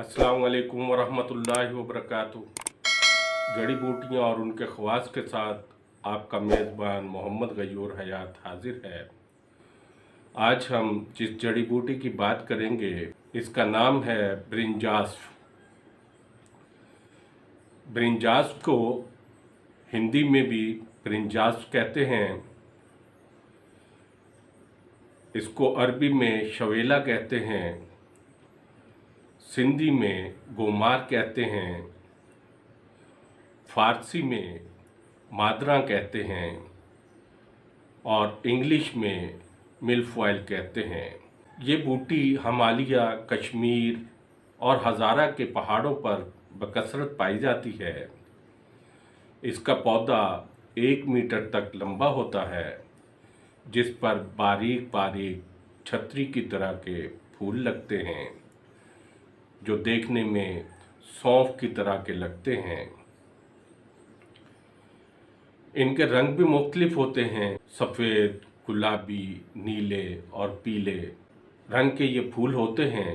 अस्सलाम वालेकुम वरहमतुल्लाहि वबरकातुहू। जड़ी बूटियाँ और उनके ख़वास के साथ आपका मेज़बान मोहम्मद गयूर हयात हाजिर है। आज हम जिस जड़ी बूटी की बात करेंगे इसका नाम है ब्रिंजास्फ। ब्रिंजास्फ को हिंदी में भी ब्रिंजास्फ कहते हैं। इसको अरबी में शवेला कहते हैं, सिंधी में गोमार कहते हैं, फारसी में मादरा कहते हैं और इंग्लिश में मिल्फॉयल कहते हैं। ये बूटी हिमालय, कश्मीर और हज़ारा के पहाड़ों पर बकसरत पाई जाती है। इसका पौधा 1 मीटर तक लंबा होता है, जिस पर बारीक बारीक छतरी की तरह के फूल लगते हैं, जो देखने में सौंफ की तरह के लगते हैं। इनके रंग भी मुख्तलिफ होते हैं, सफ़ेद, गुलाबी, नीले और पीले रंग के ये फूल होते हैं।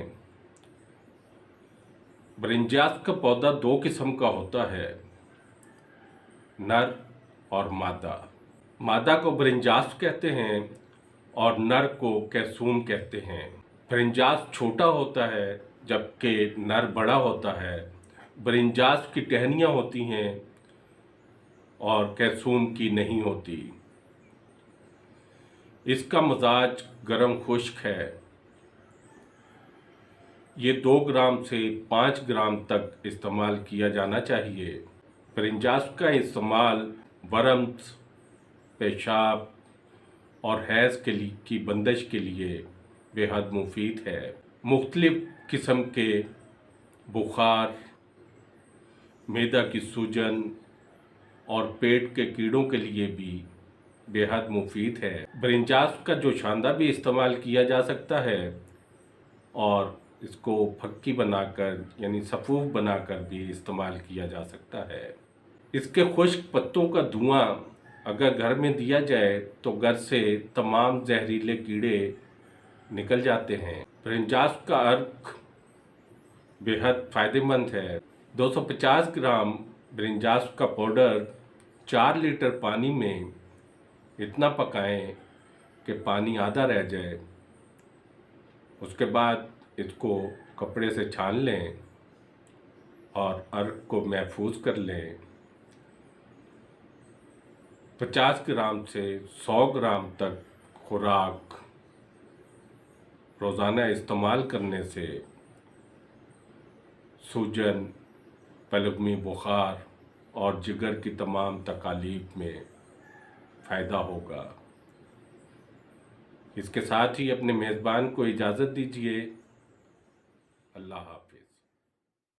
ब्रिंजास्फ का पौधा 2 किस्म का होता है, नर और मादा। मादा को ब्रिंजास्फ कहते हैं और नर को कैसूम कहते हैं। ब्रिंजास्फ छोटा होता है जबकि नर बड़ा होता है। ब्रिंजास्फ की टहनियाँ होती हैं और कैसूम की नहीं होती। इसका मिजाज गर्म खुश्क है। ये 2 ग्राम से 5 ग्राम तक इस्तेमाल किया जाना चाहिए। ब्रिंजास्फ का इस्तेमाल वर्म्स, पेशाब और हैज़ की बंदिश के लिए बेहद मुफीद है। मुख्तलिफ किस्म के बुखार, मैदा की सूजन और पेट के कीड़ों के लिए भी बेहद मुफीद है। ब्रिंजास्फ का जो शांदा भी इस्तेमाल किया जा सकता है और इसको फक्की बनाकर यानी सफ़ूफ बनाकर भी इस्तेमाल किया जा सकता है। इसके खुश्क पत्तों का धुआं अगर घर में दिया जाए तो घर से तमाम जहरीले कीड़े निकल जाते हैं। ब्रिंजास्फ का अर्क बेहद फ़ायदेमंद है। 250 ग्राम ब्रिंजास्फ का पाउडर 4 लीटर पानी में इतना पकाएं कि पानी आधा रह जाए। उसके बाद इसको कपड़े से छान लें और अर्क को महफूज कर लें। 50 ग्राम से 100 ग्राम तक खुराक रोज़ाना इस्तेमाल करने से सूजन, पलगमी बुखार और जिगर की तमाम तकालीफ में फ़ायदा होगा। इसके साथ ही अपने मेज़बान को इजाज़त दीजिए। अल्लाह हाफ़िज़।